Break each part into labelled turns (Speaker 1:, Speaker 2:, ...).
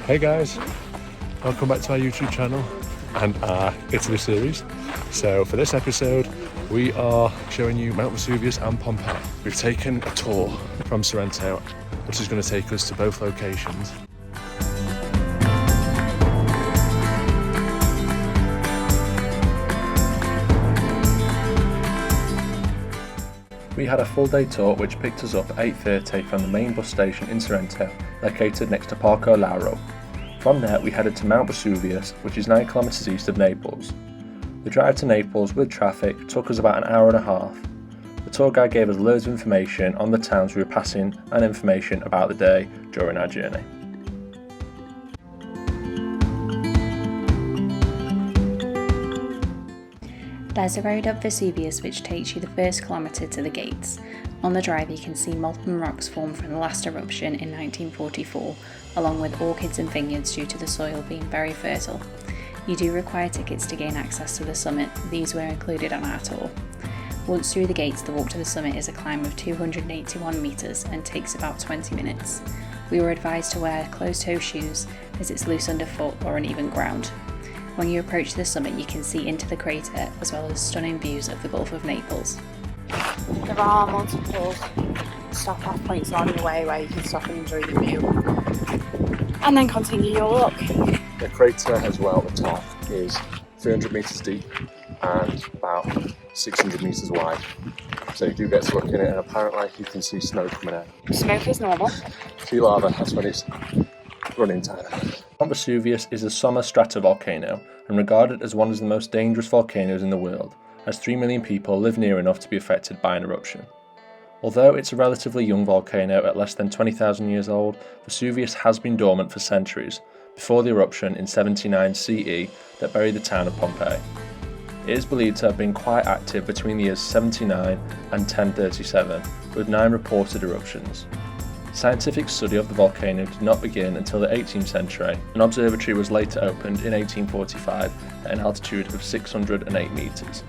Speaker 1: Hey guys, welcome back to our YouTube channel and our Italy series. So for this episode, we are showing you Mount Vesuvius and Pompeii. We've taken a tour from Sorrento, which is going to take us to both locations. We had a full day tour which picked us up at 8:30 from the main bus station in Sorrento, located next to Parco Lauro. From there we headed to Mount Vesuvius, which is 9 kilometers east of Naples. The drive to Naples with traffic took us about an hour and a half. The tour guide gave us loads of information on the towns we were passing and information about the day during our journey.
Speaker 2: There's a road up Vesuvius which takes you the first kilometre to the gates. On the drive you can see molten rocks formed from the last eruption in 1944, along with orchids and vineyards due to the soil being very fertile. You do require tickets to gain access to the summit. These were included on our tour. Once through the gates, the walk to the summit is a climb of 281 metres and takes about 20 minutes. We were advised to wear closed-toe shoes as it's loose underfoot or uneven ground. When you approach the summit you can see into the crater as well as stunning views of the Gulf of Naples.
Speaker 3: There are multiple stop-off points along the way where you can stop and enjoy the view and then continue your walk.
Speaker 1: The crater as well at the top is 300 metres deep and about 600 metres wide. So you do get to look in it and apparently you can see snow coming out.
Speaker 3: Smoke is normal.
Speaker 1: See lava, that's when it's running time. Mount Vesuvius is a summer stratovolcano and regarded as one of the most dangerous volcanoes in the world, as 3 million people live near enough to be affected by an eruption. Although it's a relatively young volcano at less than 20,000 years old, Vesuvius has been dormant for centuries, before the eruption in 79 CE that buried the town of Pompeii. It is believed to have been quite active between the years 79 and 1037, with 9 reported eruptions. Scientific study of the volcano did not begin until the 18th century. An observatory was later opened in 1845 at an altitude of 608 metres.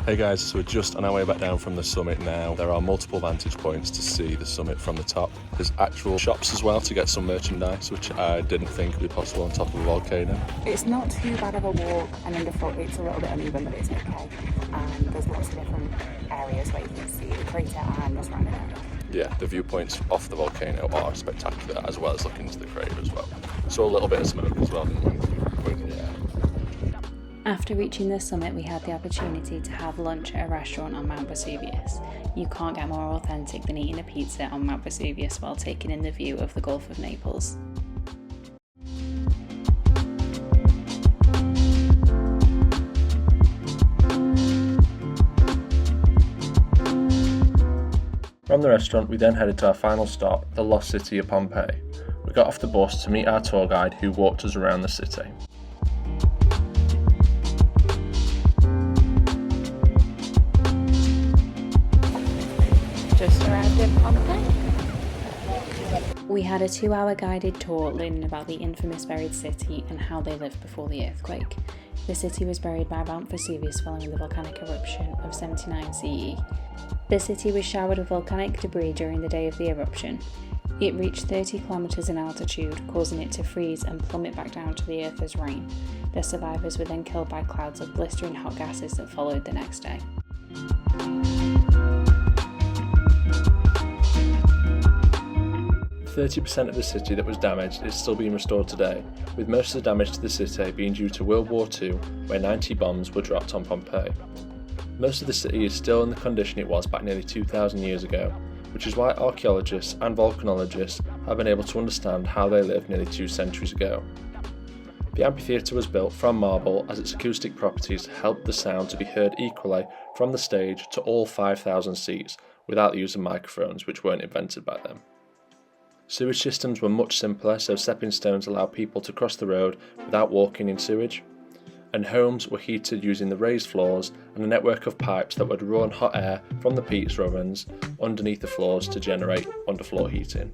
Speaker 1: Hey guys, so we're just on our way back down from the summit now. There are multiple vantage points to see the summit from the top. There's actual shops as well to get some merchandise, which I didn't think would be possible on top of a volcano.
Speaker 3: It's not too bad of a walk and underfoot it's a little bit uneven but it's okay. And there's lots of different areas where you can see the crater and the surrounding area.
Speaker 1: Yeah, the viewpoints off the volcano are spectacular, as well as looking into the crater as well. So a little bit of smoke as well, didn't we? Yeah.
Speaker 2: After reaching the summit we had the opportunity to have lunch at a restaurant on Mount Vesuvius. You can't get more authentic than eating a pizza on Mount Vesuvius while taking in the view of the Gulf of Naples.
Speaker 1: From the restaurant we then headed to our final stop, the lost city of Pompeii. We got off the bus to meet our tour guide who walked us around the city.
Speaker 3: Just arrived in Pompeii.
Speaker 2: We had a 2-hour guided tour learning about the infamous buried city and how they lived before the earthquake. The city was buried by Mount Vesuvius following the volcanic eruption of 79 CE. The city was showered with volcanic debris during the day of the eruption. It reached 30 kilometres in altitude, causing it to freeze and plummet back down to the earth as rain. The survivors were then killed by clouds of blistering hot gases that followed the next day.
Speaker 1: %30 of the city that was damaged is still being restored today, with most of the damage to the city being due to World War II, where 90 bombs were dropped on Pompeii. Most of the city is still in the condition it was back nearly 2,000 years ago, which is why archaeologists and volcanologists have been able to understand how they lived nearly 2 centuries ago. The amphitheatre was built from marble as its acoustic properties helped the sound to be heard equally from the stage to all 5,000 seats without the use of microphones, which weren't invented by them. Sewage systems were much simpler, so stepping stones allowed people to cross the road without walking in sewage, and homes were heated using the raised floors and a network of pipes that would run hot air from the pizza ovens underneath the floors to generate underfloor heating.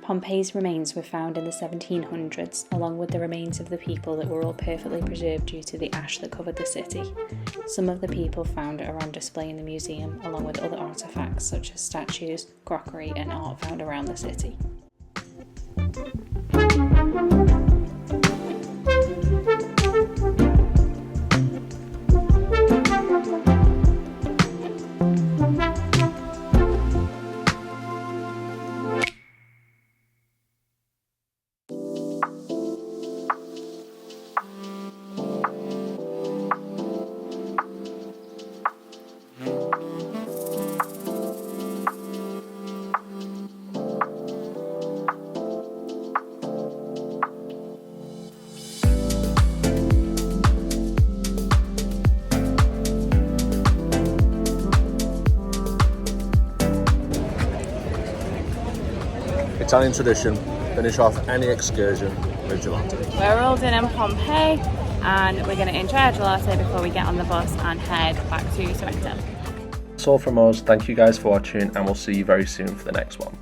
Speaker 2: Pompeii's remains were found in the 1700s, along with the remains of the people that were all perfectly preserved due to the ash that covered the city. Some of the people found are on display in the museum, along with other artefacts such as statues, crockery and art found around the city.
Speaker 1: Italian tradition, finish off any excursion with gelato.
Speaker 3: We're all done in Pompeii and we're going to enjoy our gelato before we get on the bus and head back to Sorrento.
Speaker 1: That's all from us, thank you guys for watching and we'll see you very soon for the next one.